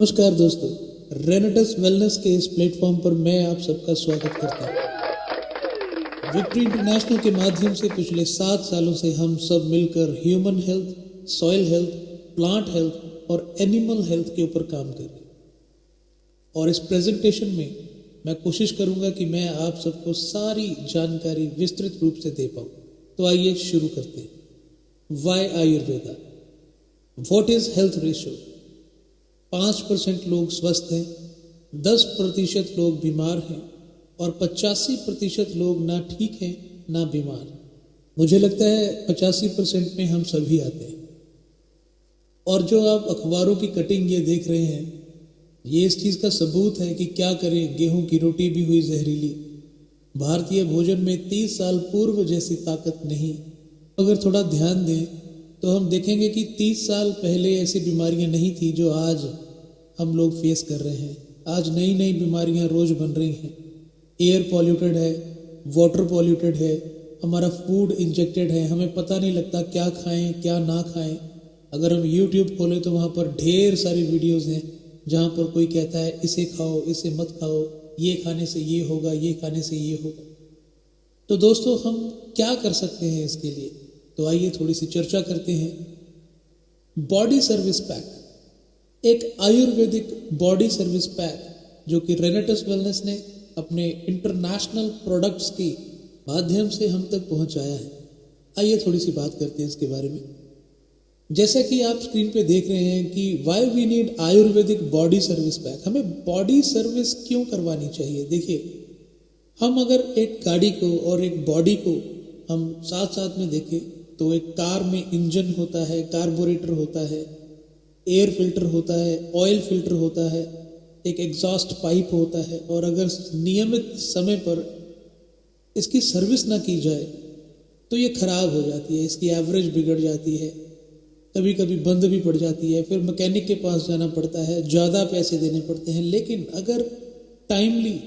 नमस्कार दोस्तों, रेनेटस वेलनेस के इस प्लेटफॉर्म पर मैं आप सबका स्वागत करता हूँ। विक्ट्री इंटरनेशनल के माध्यम से पिछले 7 सालों से हम सब मिलकर human health, soil health, plant health और एनिमल हेल्थ के ऊपर काम कर रहे हैं। और इस प्रेजेंटेशन में मैं कोशिश करूंगा कि मैं आप सबको सारी जानकारी विस्तृत रूप से दे पाऊँ। तो आइए शुरू करते हैं। Why Ayurveda, what is health ratio. 5% लोग स्वस्थ हैं, 10% लोग बीमार हैं और 85% लोग ना ठीक हैं ना बीमार। मुझे लगता है 85% में हम सभी आते हैं। और जो आप अखबारों की कटिंग ये देख रहे हैं, ये इस चीज़ का सबूत है कि क्या करें, गेहूं की रोटी भी हुई जहरीली। भारतीय भोजन में 30 साल पूर्व जैसी ताकत नहीं। अगर थोड़ा ध्यान दें तो हम देखेंगे कि 30 साल पहले ऐसी बीमारियां नहीं थी जो आज हम लोग फेस कर रहे हैं। आज नई नई बीमारियां रोज बन रही हैं। एयर पॉल्यूटेड है, वाटर पॉल्यूटेड है, हमारा फूड इंजेक्टेड है, हमें पता नहीं लगता क्या खाएं क्या ना खाएं। अगर हम यूट्यूब खोलें तो वहाँ पर ढेर सारी वीडियोस हैं जहाँ पर कोई कहता है इसे खाओ, इसे मत खाओ, ये खाने से ये होगा, ये खाने से ये होगा। तो दोस्तों, हम क्या कर सकते हैं इसके लिए? तो आइए थोड़ी सी चर्चा करते हैं। बॉडी सर्विस पैक, एक आयुर्वेदिक बॉडी सर्विस पैक जो कि रेनेटस वेलनेस ने अपने इंटरनेशनल प्रोडक्ट्स के माध्यम से हम तक पहुंचाया है। आइए थोड़ी सी बात करते हैं इसके बारे में। जैसा कि आप स्क्रीन पे देख रहे हैं कि why we need Ayurvedic body service pack. हमें बॉडी सर्विस क्यों करवानी चाहिए? देखिए, हम अगर एक गाड़ी को और एक बॉडी को हम साथ साथ में देखें तो एक कार में इंजन होता है, कार्बोरेटर होता है, एयर फिल्टर होता है, ऑयल फिल्टर होता है, एक एग्जॉस्ट पाइप होता है। और अगर नियमित समय पर इसकी सर्विस ना की जाए तो ये खराब हो जाती है, इसकी एवरेज बिगड़ जाती है, कभी कभी बंद भी पड़ जाती है, फिर मैकेनिक के पास जाना पड़ता है, ज़्यादा पैसे देने पड़ते हैं। लेकिन अगर टाइमली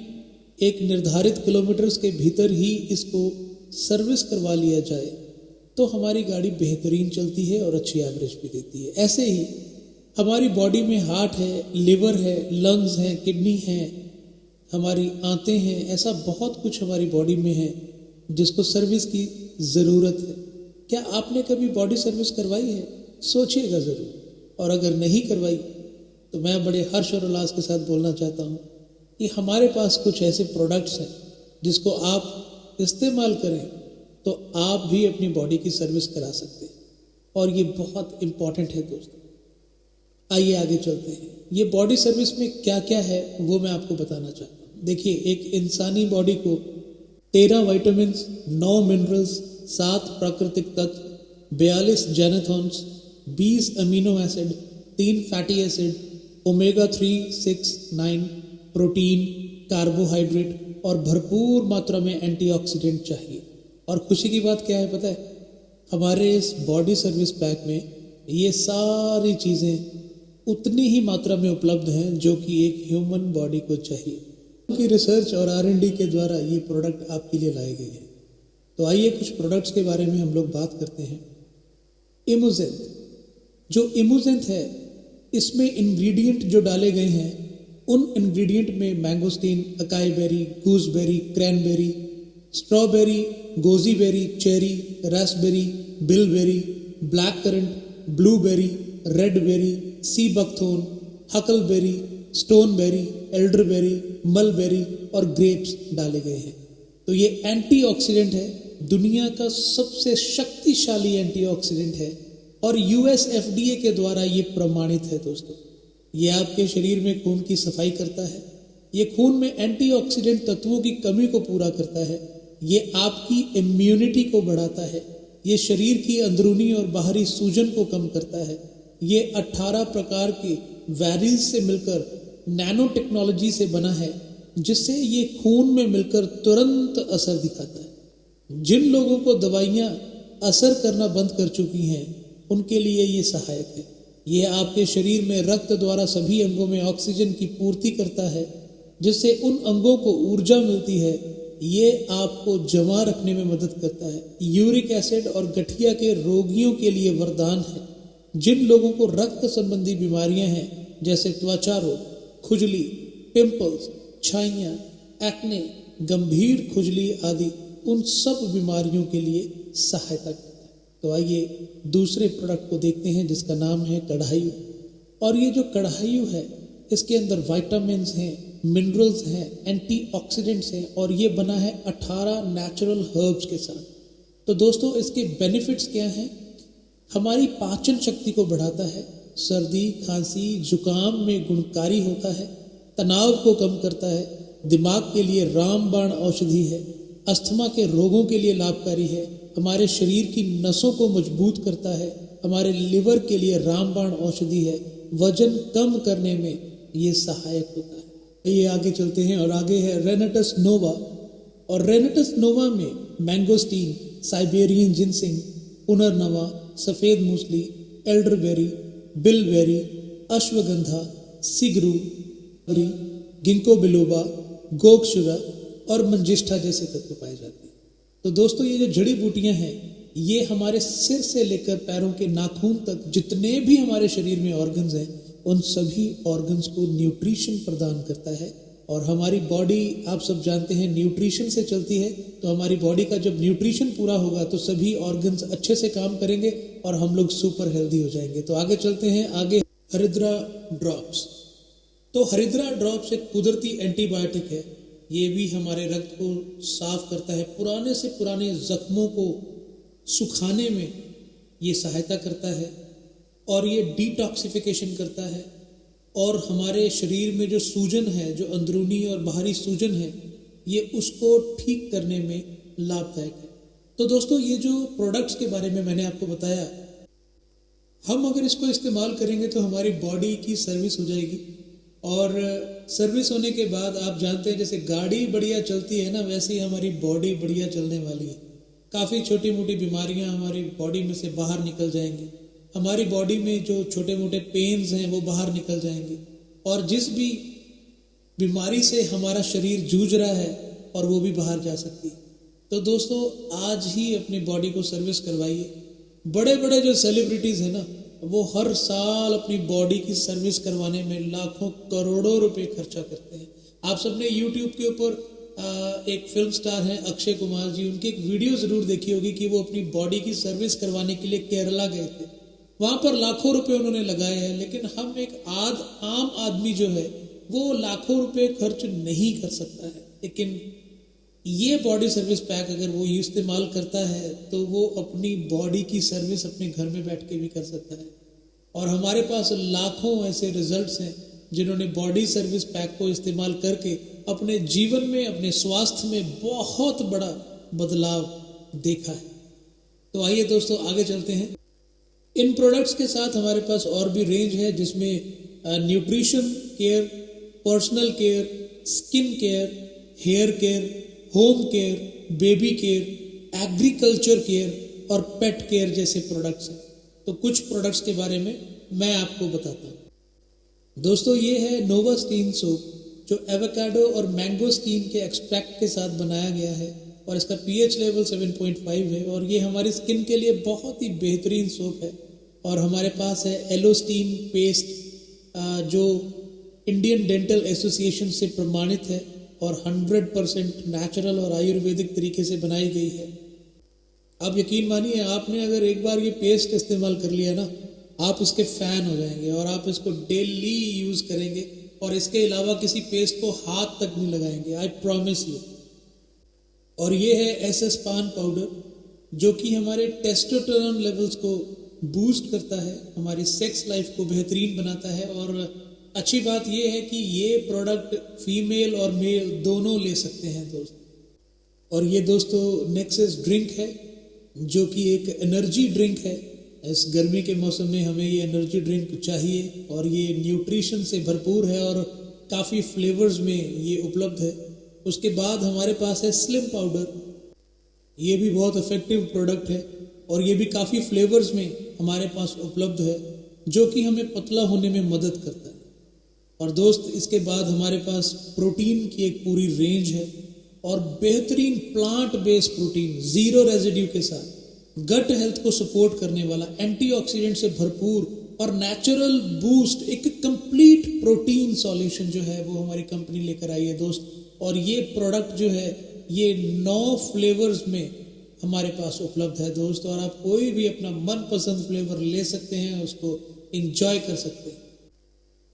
एक निर्धारित किलोमीटर्स के भीतर ही इसको सर्विस करवा लिया जाए तो हमारी गाड़ी बेहतरीन चलती है और अच्छी एवरेज भी देती है। ऐसे ही हमारी बॉडी में हार्ट है, लिवर है, लंग्स हैं, किडनी है, हमारी आंतें हैं, ऐसा बहुत कुछ हमारी बॉडी में है जिसको सर्विस की ज़रूरत है। क्या आपने कभी बॉडी सर्विस करवाई है? सोचिएगा ज़रूर। और अगर नहीं करवाई तो मैं बड़े हर्ष और उल्लास के साथ बोलना चाहता हूँ कि हमारे पास कुछ ऐसे प्रोडक्ट्स हैं जिसको आप इस्तेमाल करें तो आप भी अपनी बॉडी की सर्विस करा सकते हैं। और ये बहुत इम्पॉर्टेंट है दोस्तों। आइए आगे चलते हैं। ये बॉडी सर्विस में क्या क्या है वो मैं आपको बताना चाहता हूँ। देखिए, एक इंसानी बॉडी को 13 विटामिन, 9 मिनरल्स, 7 प्राकृतिक तत्व, 42 जेनेथॉन्स, 20 amino acid, 3 fatty acid, omega 3, 6, 9 protein, carbohydrate और भरपूर मात्रा में एंटीऑक्सीडेंट चाहिए। और खुशी की बात क्या है पता है? हमारे इस बॉडी सर्विस पैक में ये सारी चीज़ें उतनी ही मात्रा में उपलब्ध हैं जो कि एक ह्यूमन बॉडी को चाहिए। उनकी रिसर्च और R&D के द्वारा ये प्रोडक्ट आपके लिए लाए गए हैं। तो आइए कुछ प्रोडक्ट्स के बारे में हम लोग बात करते हैं। इमोजेंथ, जो इमोजेंथ है, इसमें इंग्रेडिएंट जो डाले गए हैं, उन इंग्रेडिएंट में mangosteen, acai berry, gooseberry, cranberry, strawberry, goji berry, cherry, raspberry, bilberry, black currant, blueberry, red berry, sea buckthorn, huckleberry, stoneberry, elderberry, mulberry और ग्रेप्स डाले गए हैं। तो ये एंटीऑक्सीडेंट है, दुनिया का सबसे शक्तिशाली एंटीऑक्सीडेंट है और US FDA के द्वारा ये प्रमाणित है दोस्तों। ये आपके शरीर में खून की सफाई करता है, ये खून में एंटीऑक्सीडेंट तत्वों की कमी को पूरा करता है, ये आपकी इम्यूनिटी को बढ़ाता है, ये शरीर की अंदरूनी और बाहरी सूजन को कम करता है, ये 18 प्रकार के वैरिज से मिलकर नैनो टेक्नोलॉजी से बना है जिससे ये खून में मिलकर तुरंत असर दिखाता है। जिन लोगों को दवाइयाँ असर करना बंद कर चुकी हैं उनके लिए ये सहायक है। ये आपके शरीर में रक्त द्वारा सभी अंगों में ऑक्सीजन की पूर्ति करता है जिससे उन अंगों को ऊर्जा मिलती है। ये आपको जमा रखने में मदद करता है। यूरिक एसिड और गठिया के रोगियों के लिए वरदान है। जिन लोगों को रक्त संबंधी बीमारियां हैं जैसे त्वचा रोग, खुजली, पिंपल्स, छाइयाँ, एक्ने, गंभीर खुजली आदि उन सब बीमारियों के लिए सहायता करता है। तो आइए दूसरे प्रोडक्ट को देखते हैं जिसका नाम है कढ़ाई। और ये जो कढ़ाई है इसके अंदर विटामिन्स हैं, मिनरल्स हैं, एंटीऑक्सीडेंट्स हैं और ये बना है 18 नेचुरल हर्ब्स के साथ। तो दोस्तों इसके बेनिफिट्स क्या हैं? हमारी पाचन शक्ति को बढ़ाता है, सर्दी, खांसी, जुकाम में गुणकारी होता है, तनाव को कम करता है, दिमाग के लिए रामबाण औषधि है, अस्थमा के रोगों के लिए लाभकारी है, हमारे शरीर की नसों को मजबूत करता है, हमारे लिवर के लिए रामबाण औषधि है, वजन कम करने में ये सहायक होता है। ये आगे चलते हैं और आगे है रेनेटस नोवा। और रेनेटस नोवा में mangosteen, Siberian ginseng, punarnava, safed musli, elderberry, bilberry, ashwagandha, shigru, ginkgo biloba, gokshura और मंजिष्ठा जैसे तत्व पाए जाते हैं। तो दोस्तों ये जो जड़ी बूटियां हैं ये हमारे सिर से लेकर पैरों के नाखून तक जितने भी हमारे शरीर में ऑर्गन्स हैं उन सभी ऑर्गन्स को न्यूट्रिशन प्रदान करता है। और हमारी बॉडी आप सब जानते हैं न्यूट्रिशन से चलती है, तो हमारी बॉडी का जब न्यूट्रिशन पूरा होगा तो सभी ऑर्गन्स अच्छे से काम करेंगे और हम लोग सुपर हेल्दी हो जाएंगे। तो आगे चलते हैं, आगे हरिद्रा ड्रॉप्स। तो हरिद्रा ड्रॉप्स एक कुदरती एंटीबायोटिक है। ये भी हमारे रक्त को साफ करता है, पुराने से पुराने जख्मों को सुखाने में ये सहायता करता है और ये डिटॉक्सिफिकेशन करता है और हमारे शरीर में जो सूजन है, जो अंदरूनी और बाहरी सूजन है, ये उसको ठीक करने में लाभदायक है। तो दोस्तों ये जो प्रोडक्ट्स के बारे में मैंने आपको बताया, हम अगर इसको इस्तेमाल करेंगे तो हमारी बॉडी की सर्विस हो जाएगी। और सर्विस होने के बाद आप जानते हैं जैसे गाड़ी बढ़िया चलती है ना, वैसे ही हमारी बॉडी बढ़िया चलने वाली है। काफ़ी छोटी मोटी बीमारियां हमारी बॉडी में से बाहर निकल जाएंगी, हमारी बॉडी में जो छोटे मोटे पेन्स हैं वो बाहर निकल जाएंगे और जिस भी बीमारी से हमारा शरीर जूझ रहा है और वो भी बाहर जा सकती है। तो दोस्तों आज ही अपनी बॉडी को सर्विस करवाइए। बड़े बड़े जो सेलिब्रिटीज़ हैं ना वो हर साल अपनी बॉडी की सर्विस करवाने में लाखों करोड़ों रुपए खर्चा करते हैं। आप सबने यूट्यूब के ऊपर एक फिल्म स्टार हैं अक्षय कुमार जी, उनकी एक वीडियो ज़रूर देखी होगी कि वो अपनी बॉडी की सर्विस करवाने के लिए केरला गए थे। वहाँ पर लाखों रुपए उन्होंने लगाए हैं, लेकिन हम एक आम आदमी जो है वो लाखों रुपए खर्च नहीं कर सकता है। लेकिन ये बॉडी सर्विस पैक अगर वो इस्तेमाल करता है तो वो अपनी बॉडी की सर्विस अपने घर में बैठ के भी कर सकता है। और हमारे पास लाखों ऐसे रिजल्ट्स हैं जिन्होंने बॉडी सर्विस पैक को इस्तेमाल करके अपने जीवन में, अपने स्वास्थ्य में बहुत बड़ा बदलाव देखा है। तो आइए दोस्तों आगे चलते हैं। इन प्रोडक्ट्स के साथ हमारे पास और भी रेंज है जिसमें nutrition care, personal care, skin care, hair care, home care, baby care, agriculture care और पेट केयर जैसे प्रोडक्ट्स हैं। तो कुछ प्रोडक्ट्स के बारे में मैं आपको बताता हूँ। दोस्तों ये है नोवास्टीन सोप जो एवोकाडो और मैंगोस्टीन के एक्सट्रैक्ट के साथ बनाया गया है और इसका pH लेवल 7.5 है और ये हमारी स्किन के लिए बहुत ही बेहतरीन सोप है। और हमारे पास है एलोस्टीन पेस्ट जो इंडियन डेंटल एसोसिएशन से प्रमाणित है और 100% नेचुरल और आयुर्वेदिक तरीके से बनाई गई है। आप यकीन मानिए, आपने अगर एक बार ये पेस्ट इस्तेमाल कर लिया ना, आप इसके फ़ैन हो जाएंगे और आप इसको डेली यूज़ करेंगे और इसके अलावा किसी पेस्ट को हाथ तक नहीं लगाएंगे, आई प्रॉमिस यू। और ये है एसएस पान पाउडर जो कि हमारे टेस्टोस्टेरोन लेवल्स को बूस्ट करता है, हमारी सेक्स लाइफ को बेहतरीन बनाता है। और अच्छी बात ये है कि ये प्रोडक्ट फीमेल और मेल दोनों ले सकते हैं दोस्त। और ये दोस्तों नेक्सस ड्रिंक है जो कि एक एनर्जी ड्रिंक है। इस गर्मी के मौसम में हमें ये एनर्जी ड्रिंक चाहिए और ये न्यूट्रिशन से भरपूर है और काफ़ी फ्लेवर्स में ये उपलब्ध है। उसके बाद हमारे पास है स्लिम पाउडर, ये भी बहुत इफेक्टिव प्रोडक्ट है और ये भी काफ़ी फ्लेवर्स में हमारे पास उपलब्ध है जो कि हमें पतला होने में मदद करता है। और दोस्त इसके बाद हमारे पास प्रोटीन की एक पूरी रेंज है और बेहतरीन plant based protein, zero residue के साथ, गट हेल्थ को सपोर्ट करने वाला, एंटीऑक्सीडेंट से भरपूर और नेचुरल बूस्ट, एक कंप्लीट प्रोटीन सॉल्यूशन जो है वो हमारी कंपनी लेकर आई है दोस्त। और ये प्रोडक्ट जो है ये 9 फ्लेवर्स में हमारे पास उपलब्ध है दोस्त, और आप कोई भी अपना मनपसंद फ्लेवर ले सकते हैं, उसको एंजॉय कर सकते हैं।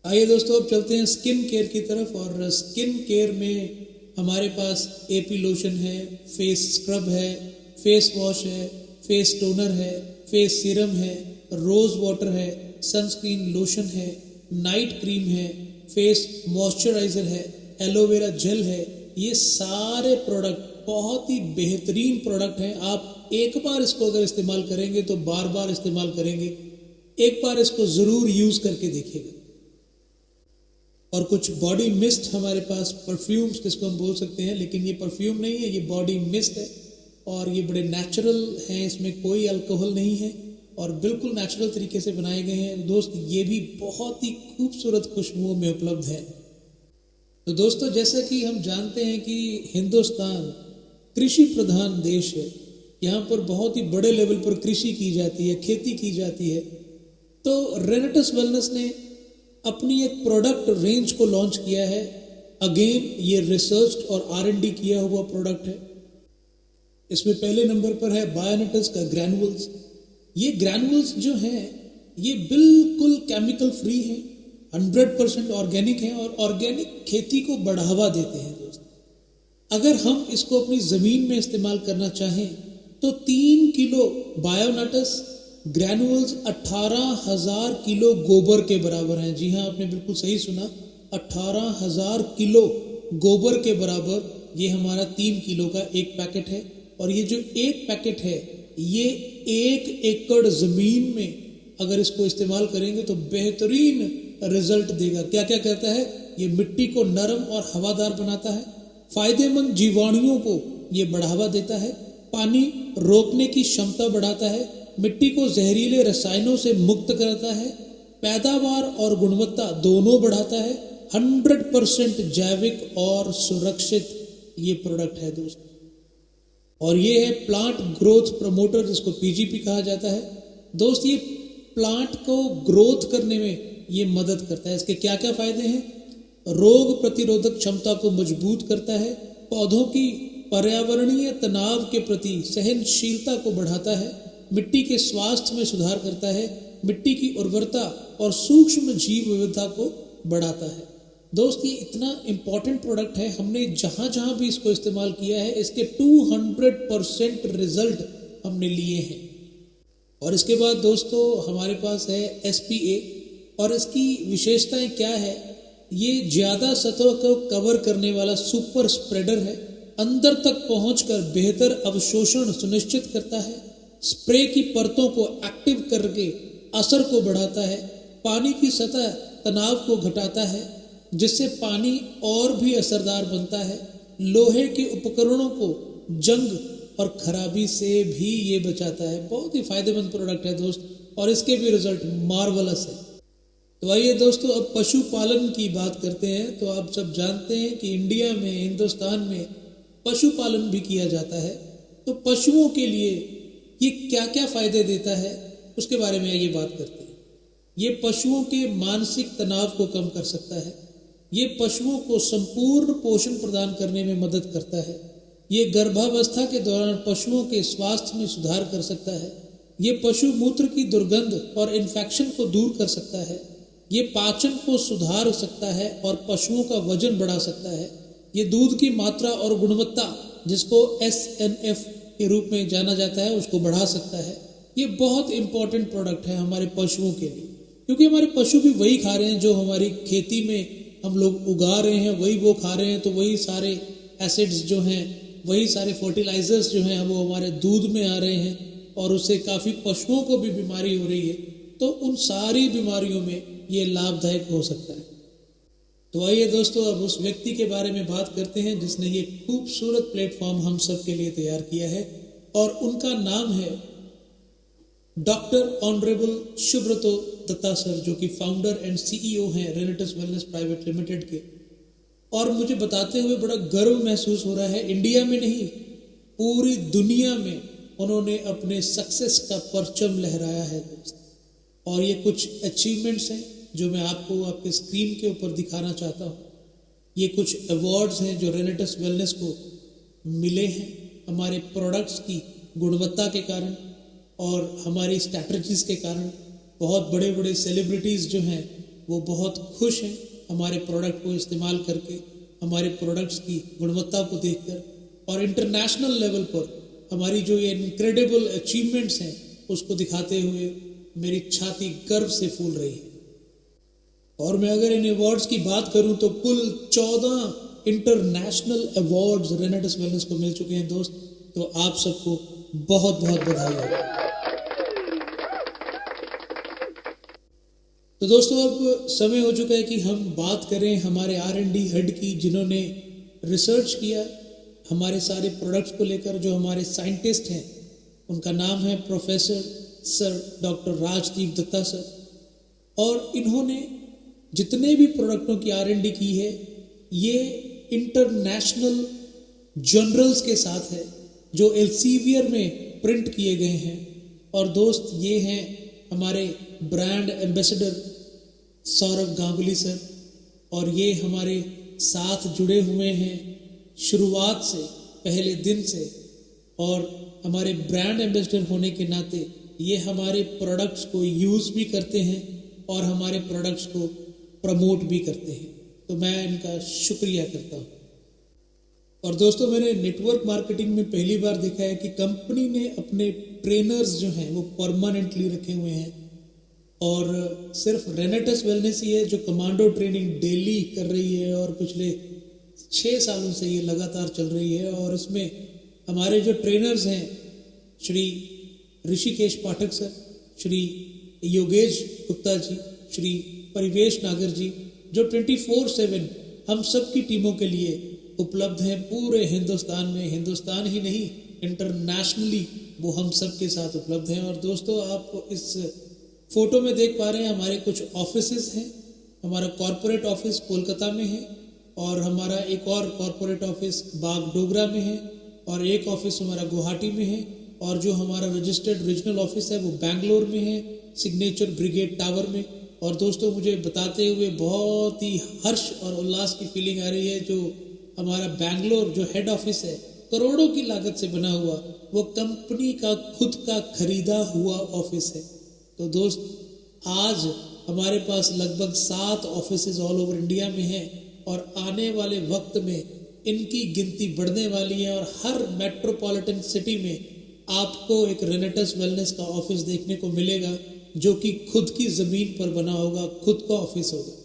आइए दोस्तों, अब चलते हैं स्किन केयर की तरफ। और स्किन केयर में हमारे पास एपी लोशन है, फेस स्क्रब है, फेस वॉश है, फेस टोनर है, फेस सीरम है, रोज वाटर है, सनस्क्रीन लोशन है, नाइट क्रीम है, फेस मॉइस्चराइजर है, एलोवेरा जेल है। ये सारे प्रोडक्ट बहुत ही बेहतरीन प्रोडक्ट हैं। आप एक बार इसको अगर इस्तेमाल करेंगे तो बार बार इस्तेमाल करेंगे। एक बार इसको ज़रूर यूज़ करके देखिएगा। और कुछ बॉडी मिस्ट हमारे पास, परफ्यूम्स जिसको हम बोल सकते हैं, लेकिन ये परफ्यूम नहीं है, ये बॉडी मिस्ट है। और ये बड़े नेचुरल हैं, इसमें कोई अल्कोहल नहीं है और बिल्कुल नेचुरल तरीके से बनाए गए हैं दोस्त। ये भी बहुत ही खूबसूरत खुशबुओं में उपलब्ध है। तो दोस्तों, जैसा कि हम जानते हैं कि हिंदुस्तान कृषि प्रधान देश है, यहाँ पर बहुत ही बड़े लेवल पर कृषि की जाती है, खेती की जाती है। तो रेनेटस वेलनेस ने अपनी एक प्रोडक्ट रेंज को लॉन्च किया है। अगेन ये रिसर्च और R&D किया हुआ प्रोडक्ट है। इसमें पहले नंबर पर है बायोनेटस का ग्रैनुअल्स। ये ग्रैनुअल्स जो हैं ये बिल्कुल केमिकल फ्री हैं, 100% ऑर्गेनिक हैं और ऑर्गेनिक खेती को बढ़ावा देते हैं दोस्त। अगर हम इसको अपनी ज़मीन में इस्तेमाल करना चाहें तो 3 किलो बायोनेटस ग्रैनुअल्स 18,000 किलो गोबर के बराबर हैं। जी हाँ, आपने बिल्कुल सही सुना, 18,000 किलो गोबर के बराबर ये हमारा 3 किलो का एक पैकेट है। और ये जो एक पैकेट है ये 1 एकड़ ज़मीन में अगर इसको इस्तेमाल करेंगे तो बेहतरीन रिजल्ट देगा। क्या क्या कहता है? ये मिट्टी को नरम और हवादार बनाता है, फायदेमंद जीवाणुओं को ये बढ़ावा देता है, पानी रोकने की क्षमता बढ़ाता है, मिट्टी को जहरीले रसायनों से मुक्त करता है, पैदावार और गुणवत्ता दोनों बढ़ाता है, 100% जैविक और सुरक्षित ये प्रोडक्ट है दोस्त। और ये है प्लांट ग्रोथ प्रमोटर, जिसको PGP कहा जाता है दोस्त। ये प्लांट को ग्रोथ करने में ये मदद करता है। इसके क्या क्या फायदे हैं? रोग प्रतिरोधक क्षमता को मजबूत करता है, पौधों की पर्यावरणीय तनाव के प्रति सहनशीलता को बढ़ाता है, मिट्टी के स्वास्थ्य में सुधार करता है, मिट्टी की उर्वरता और सूक्ष्म जीव विविधता को बढ़ाता है दोस्त। ये इतना इम्पॉर्टेंट प्रोडक्ट है, हमने जहाँ जहाँ भी इसको इस्तेमाल किया है इसके 200% रिजल्ट हमने लिए हैं। और इसके बाद दोस्तों हमारे पास है SPA। और इसकी विशेषताएं क्या है? ये ज़्यादा सतह को कवर करने वाला सुपर स्प्रेडर है, अंदर तक पहुंचकर बेहतर अवशोषण सुनिश्चित करता है, स्प्रे की परतों को एक्टिव करके असर को बढ़ाता है, पानी की सतह तनाव को घटाता है जिससे पानी और भी असरदार बनता है, लोहे के उपकरणों को जंग और खराबी से भी ये बचाता है। बहुत ही फायदेमंद प्रोडक्ट है दोस्त और इसके भी रिजल्ट मार्वलस है। तो आइए दोस्तों अब पशुपालन की बात करते हैं। तो आप सब जानते हैं कि इंडिया में, हिंदुस्तान में पशुपालन भी किया जाता है। तो पशुओं के लिए ये क्या क्या फायदे देता है उसके बारे में ये बात करते हैं। ये पशुओं के मानसिक तनाव को कम कर सकता है, ये पशुओं को संपूर्ण पोषण प्रदान करने में मदद करता है, ये गर्भावस्था के दौरान पशुओं के स्वास्थ्य में सुधार कर सकता है, ये पशु मूत्र की दुर्गंध और इन्फेक्शन को दूर कर सकता है, ये पाचन को सुधार सकता है और पशुओं का वजन बढ़ा सकता है, ये दूध की मात्रा और गुणवत्ता जिसको SNF के रूप में जाना जाता है उसको बढ़ा सकता है। ये बहुत इंपॉर्टेंट प्रोडक्ट है हमारे पशुओं के लिए, क्योंकि हमारे पशु भी वही खा रहे हैं जो हमारी खेती में हम लोग उगा रहे हैं, वही वो खा रहे हैं। तो वही सारे एसिड्स जो हैं, वही सारे फर्टिलाइजर्स जो हैं वो हमारे दूध में आ रहे हैं और उससे काफ़ी पशुओं को भी बीमारी हो रही है। तो उन सारी बीमारियों में ये लाभदायक हो सकता है। तो आइए दोस्तों अब उस व्यक्ति के बारे में बात करते हैं जिसने ये खूबसूरत प्लेटफॉर्म हम सब के लिए तैयार किया है और उनका नाम है doctor honourable Subrato Datta sir, जो कि फाउंडर एंड CEO हैं रेनेटस वेलनेस प्राइवेट लिमिटेड के। और मुझे बताते हुए बड़ा गर्व महसूस हो रहा है, इंडिया में नहीं पूरी दुनिया में उन्होंने अपने सक्सेस का परचम लहराया है दोस्त। और ये कुछ अचीवमेंट्स हैं जो मैं आपको आपके स्क्रीन के ऊपर दिखाना चाहता हूँ। ये कुछ अवार्ड्स हैं जो रेनेटस वेलनेस को मिले हैं हमारे प्रोडक्ट्स की गुणवत्ता के कारण और हमारी स्ट्रैटेजीज के कारण। बहुत बड़े बड़े सेलिब्रिटीज़ जो हैं वो बहुत खुश हैं हमारे प्रोडक्ट को इस्तेमाल करके, हमारे प्रोडक्ट्स की गुणवत्ता को देखकर, और इंटरनेशनल लेवल पर हमारी जो ये इनक्रेडिबल अचीवमेंट्स हैं उसको दिखाते हुए मेरी छाती गर्व से फूल रही है। और मैं अगर इन अवार्ड्स की बात करूं तो कुल 14 इंटरनेशनल अवार्ड्स रेनेटस वेलनेस को मिल चुके हैं दोस्त। तो आप सबको बहुत बहुत बधाई हो। तो दोस्तों अब समय हो चुका है कि हम बात करें हमारे R&D हेड की, जिन्होंने रिसर्च किया हमारे सारे प्रोडक्ट्स को लेकर, जो हमारे साइंटिस्ट हैं। उनका नाम है professor sir doctor Rajdeep Datta sir. और इन्होंने जितने भी प्रोडक्टों की R&D की है ये इंटरनेशनल जर्नल्स के साथ है जो एल्सेवियर में प्रिंट किए गए हैं। और दोस्त ये हैं हमारे brand ambassador Saurabh Ganguly sir, और ये हमारे साथ जुड़े हुए हैं शुरुआत से, पहले दिन से। और हमारे ब्रांड एम्बेसडर होने के नाते ये हमारे प्रोडक्ट्स को यूज़ भी करते हैं और हमारे प्रोडक्ट्स को प्रमोट भी करते हैं। तो मैं इनका शुक्रिया करता हूँ। और दोस्तों मैंने नेटवर्क मार्केटिंग में पहली बार देखा है कि कंपनी ने अपने ट्रेनर्स जो हैं वो परमानेंटली रखे हुए हैं, और सिर्फ रेनेटस वेलनेस ही है जो कमांडो ट्रेनिंग डेली कर रही है और पिछले 6 सालों से ये लगातार चल रही है। और इसमें हमारे जो ट्रेनर्स हैं श्री ऋषिकेश पाठक सर, श्री योगेश गुप्ता जी, श्री परिवेश नागर जी, जो 24/7 हम सब की टीमों के लिए उपलब्ध हैं पूरे हिंदुस्तान में। हिंदुस्तान ही नहीं, इंटरनेशनली वो हम सब के साथ उपलब्ध हैं। और दोस्तों आप इस फोटो में देख पा रहे हैं हमारे कुछ ऑफिसेस हैं। हमारा कॉरपोरेट ऑफिस कोलकाता में है, और हमारा एक और कॉरपोरेट ऑफिस बागडोगरा में है, और एक ऑफिस हमारा गुवाहाटी में है, और जो हमारा रजिस्टर्ड रीजनल ऑफिस है वो बैंगलोर में है, सिग्नेचर ब्रिगेड टावर में। और दोस्तों मुझे बताते हुए बहुत ही हर्ष और उल्लास की फीलिंग आ रही है, जो हमारा बैंगलोर जो हेड ऑफिस है करोड़ों की लागत से बना हुआ, वो कंपनी का खुद का खरीदा हुआ ऑफिस है। तो दोस्त आज हमारे पास लगभग 7 ऑफिसेज ऑल ओवर इंडिया में हैं, और आने वाले वक्त में इनकी गिनती बढ़ने वाली है, और हर मेट्रोपॉलिटन सिटी में आपको एक रेनेटस वेलनेस का ऑफिस देखने को मिलेगा जो कि खुद की ज़मीन पर बना होगा, खुद का ऑफिस होगा।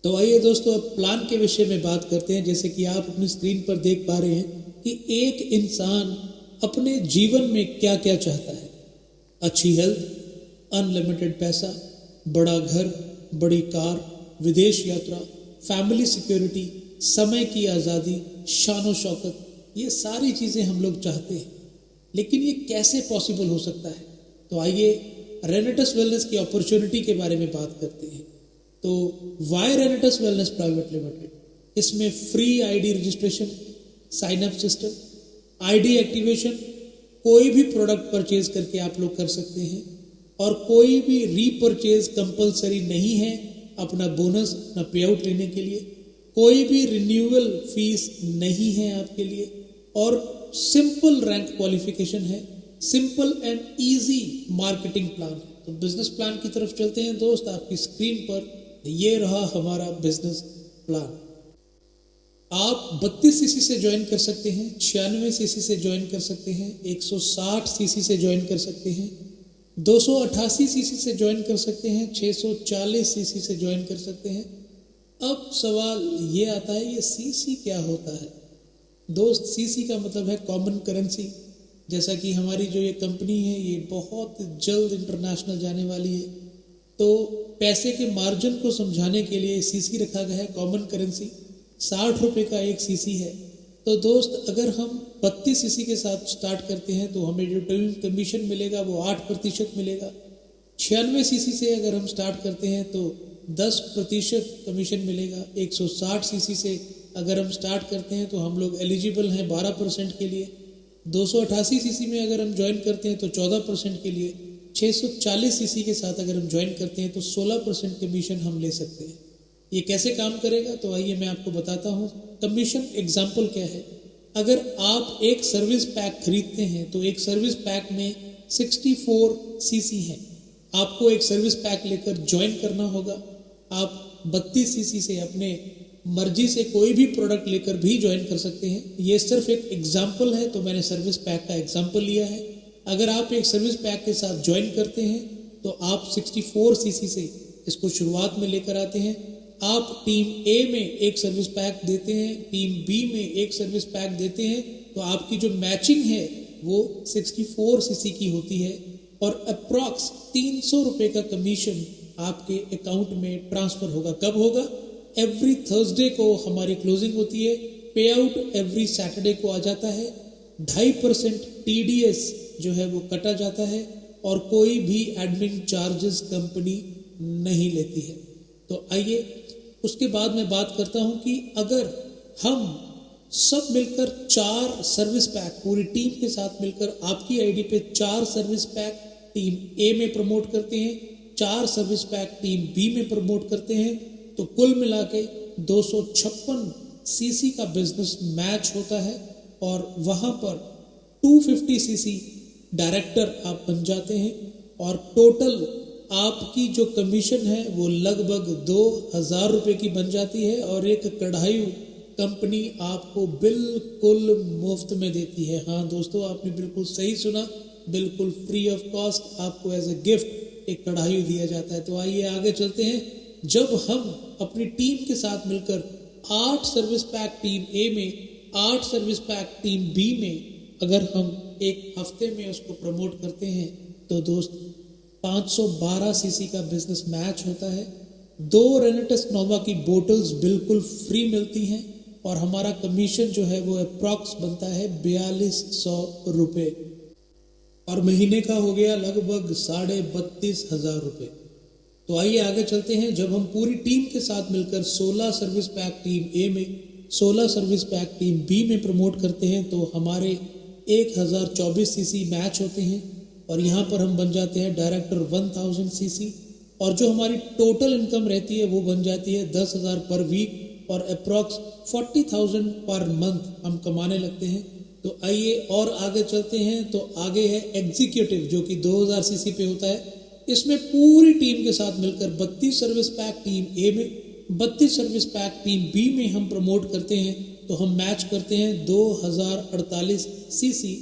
तो आइए दोस्तों अब प्लान के विषय में बात करते हैं। जैसे कि आप अपनी स्क्रीन पर देख पा रहे हैं कि एक इंसान अपने जीवन में क्या क्या चाहता है। अच्छी हेल्थ, अनलिमिटेड पैसा, बड़ा घर, बड़ी कार, विदेश यात्रा, फैमिली सिक्योरिटी, समय की आज़ादी, शान शौकत, ये सारी चीज़ें हम लोग चाहते हैं। लेकिन ये कैसे पॉसिबल हो सकता है? तो आइए रेनेटस वेलनेस की अपॉर्चुनिटी के बारे में बात करते हैं। तो Y Renatus wellness private limited, इसमें free ID registration, sign up system, ID activation, कोई भी प्रोडक्ट परचेज करके आप लोग कर सकते हैं, और कोई भी रीपरचेज कंपलसरी नहीं है अपना बोनस अपना पे आउट लेने के लिए। कोई भी रिन्यूअल फीस नहीं है आपके लिए, और सिंपल रैंक क्वालिफिकेशन है, simple and easy marketing plan है। तो बिजनेस प्लान की तरफ चलते हैं दोस्त। आपकी स्क्रीन पर ये रहा हमारा बिजनेस प्लान। आप 32 सीसी से ज्वाइन कर सकते हैं, 96 सीसी से ज्वाइन कर सकते हैं, 160 सीसी से ज्वाइन कर सकते हैं, 288 सीसी से ज्वाइन कर सकते हैं, 640 सीसी से ज्वाइन कर सकते हैं। अब सवाल ये आता है ये सीसी क्या होता है? दोस्त सीसी का मतलब है कॉमन करेंसी। जैसा कि हमारी जो ये कंपनी है ये बहुत जल्द इंटरनेशनल जाने वाली है, तो पैसे के मार्जिन को समझाने के लिए सीसी रखा गया है, कॉमन करेंसी। 60 रुपये का एक सीसी है। तो दोस्त अगर हम 32 सीसी के साथ स्टार्ट करते हैं तो हमें जो टर्म कमीशन मिलेगा वो 8% मिलेगा। 96 सीसी से अगर हम स्टार्ट करते हैं तो 10% कमीशन मिलेगा। 160 सीसी से अगर हम स्टार्ट करते हैं तो हम लोग एलिजिबल हैं 12% के लिए। 288 सीसी में अगर हम ज्वाइन करते हैं तो 14% के लिए। 640 सीसी के साथ अगर हम ज्वाइन करते हैं तो 16% कमीशन हम ले सकते हैं। ये कैसे काम करेगा, तो आइए मैं आपको बताता हूँ। कमीशन एग्जाम्पल क्या है। अगर आप एक सर्विस पैक खरीदते हैं तो एक सर्विस पैक में 64 सीसी है। आपको एक सर्विस पैक लेकर ज्वाइन करना होगा। आप 32 सीसी से अपने मर्जी से कोई भी प्रोडक्ट लेकर भी ज्वाइन कर सकते हैं। ये सिर्फ एक एग्जाम्पल है, तो मैंने सर्विस पैक का एग्जाम्पल लिया है। अगर आप एक सर्विस पैक के साथ ज्वाइन करते हैं तो आप 64 सीसी से इसको शुरुआत में लेकर आते हैं। आप टीम ए में एक सर्विस पैक देते हैं, टीम बी में एक सर्विस पैक देते हैं, तो आपकी जो मैचिंग है वो 64 सीसी की होती है और अप्रॉक्स 300 रुपये का कमीशन आपके अकाउंट में ट्रांसफर होगा। कब होगा? एवरी थर्सडे को हमारी क्लोजिंग होती है। पे आउट एवरी सैटरडे को आ जाता है। 2.5% TDS जो है वो कटा जाता है और कोई भी एडमिन चार्जेस कंपनी नहीं लेती है। तो आइए उसके बाद मैं बात करता हूं कि अगर हम सब मिलकर 4 सर्विस पैक पूरी टीम के साथ मिलकर आपकी आईडी पे 4 सर्विस पैक टीम ए में प्रमोट करते हैं, 4 सर्विस पैक टीम बी में प्रमोट करते हैं, तो कुल मिला के 256 सीसी का बिजनेस मैच होता है और वहां पर 250 सीसी डायरेक्टर आप बन जाते हैं और टोटल आपकी जो कमीशन है वो लगभग 2000 रुपये की बन जाती है और एक कढ़ाई कंपनी आपको बिल्कुल मुफ्त में देती है। हाँ दोस्तों, आपने बिल्कुल सही सुना, बिल्कुल फ्री ऑफ कॉस्ट आपको एज ए गिफ्ट एक कढ़ाई दिया जाता है। तो आइए आगे चलते हैं। जब हम अपनी टीम के साथ मिलकर 8 सर्विस पैक टीम ए में, 8 सर्विस पैक टीम बी में अगर हम एक हफ्ते में उसको प्रमोट करते हैं तो दोस्त 512 सीसी का बिजनेस मैच होता है। 2 रेनेटस नोवा की बोटल्स बिल्कुल फ्री मिलती हैं और हमारा कमीशन जो है वो अप्रॉक्स बनता है 4200 रुपये और महीने का हो गया लगभग 32,500 रुपये। तो आइए आगे चलते हैं। जब हम पूरी टीम के साथ मिलकर 16 सर्विस पैक टीम ए में, 16 सर्विस पैक टीम बी में प्रमोट करते हैं तो हमारे 1024 सीसी मैच होते हैं और यहाँ पर हम बन जाते हैं डायरेक्टर 1000 सीसी और जो हमारी टोटल इनकम रहती है वो बन जाती है 10,000 पर वीक और अप्रॉक्स 40,000 पर मंथ हम कमाने लगते हैं। तो आइए और आगे चलते हैं। तो आगे है एग्जीक्यूटिव जो कि 2000 सीसी पे होता है। इसमें पूरी टीम के साथ मिलकर 32 सर्विस पैक टीम ए में, 32 सर्विस पैक टीम बी में हम प्रमोट करते हैं तो हम मैच करते हैं 2048 सीसी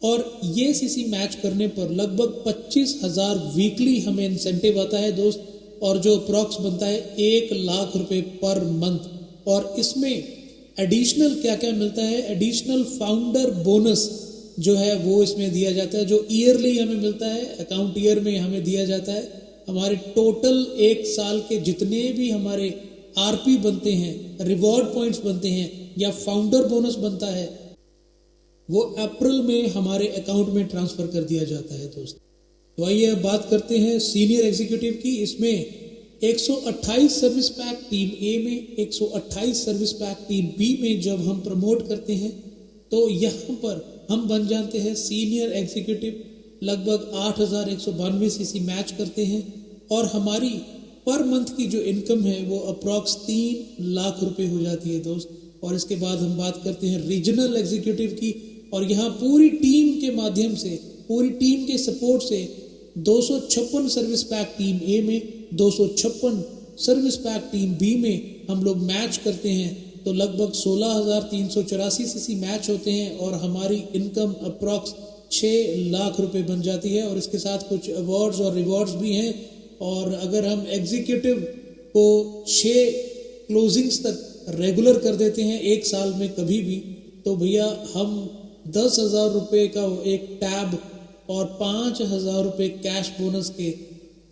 और ये सीसी मैच करने पर लगभग 25,000 वीकली हमें इंसेंटिव आता है दोस्त और जो अप्रॉक्स बनता है 1 लाख रुपए पर मंथ। और इसमें एडिशनल क्या क्या मिलता है? एडिशनल फाउंडर बोनस जो है वो इसमें दिया जाता है, जो ईयरली हमें मिलता है, अकाउंट ईयर में हमें दिया जाता है। हमारे टोटल 1 साल के जितने भी हमारे आरपी बनते हैं, रिवॉर्ड पॉइंट्स बनते हैं या फाउंडर बोनस बनता है वो अप्रैल में हमारे अकाउंट में ट्रांसफर कर दिया जाता है दोस्त। तो आइए अब बात करते हैं सीनियर एग्जीक्यूटिव की। इसमें 128 सर्विस पैक टीम ए में, 128 सर्विस पैक टीम बी में जब हम प्रमोट करते हैं तो यहाँ पर हम बन जाते हैं सीनियर एग्जीक्यूटिव। लगभग 8,192 सीसी मैच करते हैं और हमारी पर मंथ की जो इनकम है वो अप्रॉक्स 3 लाख रुपए हो जाती है दोस्त। और इसके बाद हम बात करते हैं रीजनल एग्जीक्यूटिव की और यहाँ पूरी टीम के माध्यम से, पूरी टीम के सपोर्ट से 256 सर्विस पैक टीम ए में, 256 सर्विस पैक टीम बी में हम लोग मैच करते हैं तो लगभग 16,384 सीसी मैच होते हैं और हमारी इनकम अप्रॉक्स 6 लाख रुपए बन जाती है। और इसके साथ कुछ अवार्ड्स और रिवॉर्ड्स भी हैं। और अगर हम एग्जीक्यूटिव को 6 क्लोजिंग्स तक रेगुलर कर देते हैं 1 साल में कभी भी, तो भैया हम 10,000 रुपये का एक टैब और 5,000 रुपये कैश बोनस के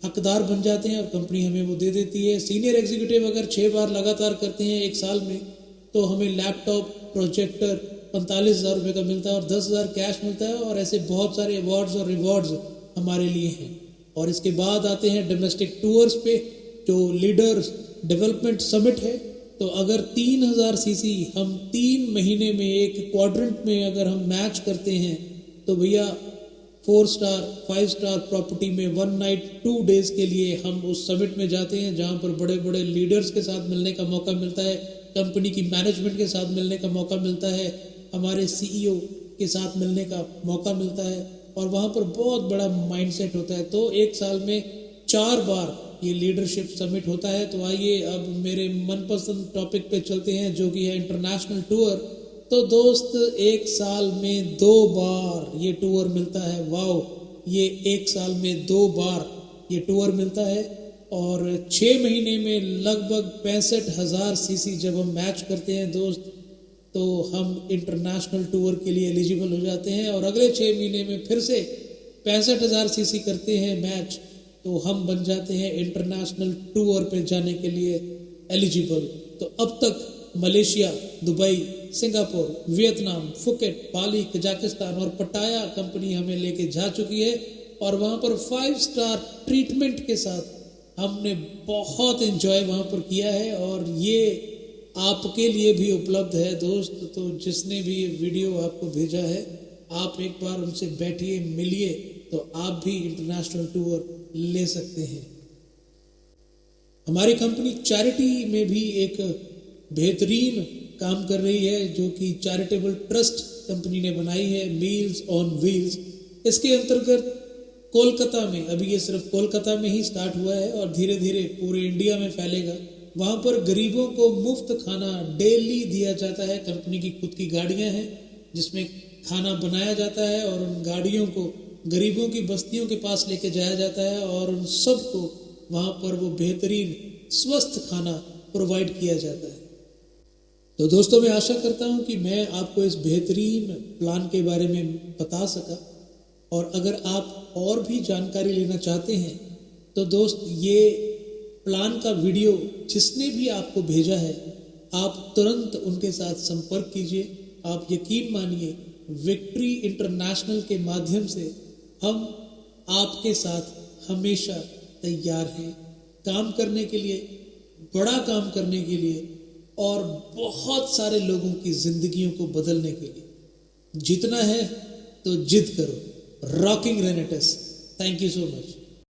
हकदार बन जाते हैं और कंपनी हमें वो दे देती है। सीनियर एग्जीक्यूटिव अगर 6 बार लगातार करते हैं 1 साल में तो हमें लैपटॉप, प्रोजेक्टर 45,000 रुपये का मिलता है और 10,000 कैश मिलता है और ऐसे बहुत सारे अवार्ड्स और रिवॉर्ड्स हमारे लिए हैं। और इसके बाद आते हैं डोमेस्टिक टूर्स पे, जो लीडर्स डेवलपमेंट समिट है। तो अगर 3,000 सीसी हम 3 महीने में एक क्वाड्रेंट में अगर हम मैच करते हैं तो भैया 4 स्टार 5 स्टार प्रॉपर्टी में 1 नाइट 2 डेज के लिए हम उस समिट में जाते हैं, जहां पर बड़े बड़े लीडर्स के साथ मिलने का मौका मिलता है, कंपनी की मैनेजमेंट के साथ मिलने का मौका मिलता है, हमारे सीईओ के साथ मिलने का मौका मिलता है, और वहाँ पर बहुत बड़ा माइंडसेट होता है। तो एक साल में 4 बार ये लीडरशिप समिट होता है। तो आइए अब मेरे मनपसंद टॉपिक पे चलते हैं, जो कि है इंटरनेशनल टूर। तो दोस्त, एक साल में 2 बार ये टूर मिलता है। वाओ, ये एक साल में 2 बार ये टूर मिलता है, और 6 महीने में लगभग 65,000 सीसी जब हम मैच करते हैं दोस्त, तो हम इंटरनेशनल टूर के लिए एलिजिबल हो जाते हैं। और अगले 6 महीने में फिर से 65,000 सीसी करते हैं मैच, तो हम बन जाते हैं इंटरनेशनल टूर पे जाने के लिए एलिजिबल। तो अब तक Malaysia, Dubai, Singapore, Vietnam, Phuket, Bali, Kazakhstan और पटाया कंपनी हमें लेके जा चुकी है, और वहाँ पर 5 स्टार ट्रीटमेंट के साथ हमने बहुत एंजॉय वहाँ पर किया है। और ये आपके लिए भी उपलब्ध है दोस्त। तो जिसने भी ये वीडियो आपको भेजा है, आप एक बार उनसे बैठिए, मिलिए, तो आप भी इंटरनेशनल टूर ले सकते हैं। हमारी कंपनी चैरिटी में भी एक बेहतरीन काम कर रही है, जो कि चैरिटेबल ट्रस्ट कंपनी ने बनाई है, मील्स ऑन व्हील्स। इसके अंतर्गत कोलकाता में, अभी ये सिर्फ कोलकाता में ही स्टार्ट हुआ है और धीरे धीरे पूरे इंडिया में फैलेगा। वहाँ पर गरीबों को मुफ्त खाना डेली दिया जाता है। कंपनी की खुद की गाड़ियाँ हैं जिसमें खाना बनाया जाता है, और उन गाड़ियों को गरीबों की बस्तियों के पास लेके जाया जाता है, और उन सबको वहाँ पर वो बेहतरीन स्वस्थ खाना प्रोवाइड किया जाता है। तो दोस्तों, मैं आशा करता हूँ कि मैं आपको इस बेहतरीन प्लान के बारे में बता सका, और अगर आप और भी जानकारी लेना चाहते हैं तो दोस्त, ये प्लान का वीडियो जिसने भी आपको भेजा है, आप तुरंत उनके साथ संपर्क कीजिए। आप यकीन मानिए, विक्ट्री इंटरनेशनल के माध्यम से हम आपके साथ हमेशा तैयार हैं काम करने के लिए, बड़ा काम करने के लिए, और बहुत सारे लोगों की जिंदगियों को बदलने के लिए। जीतना है तो जिद करो। Rocking रेनेटस। Thank you so much.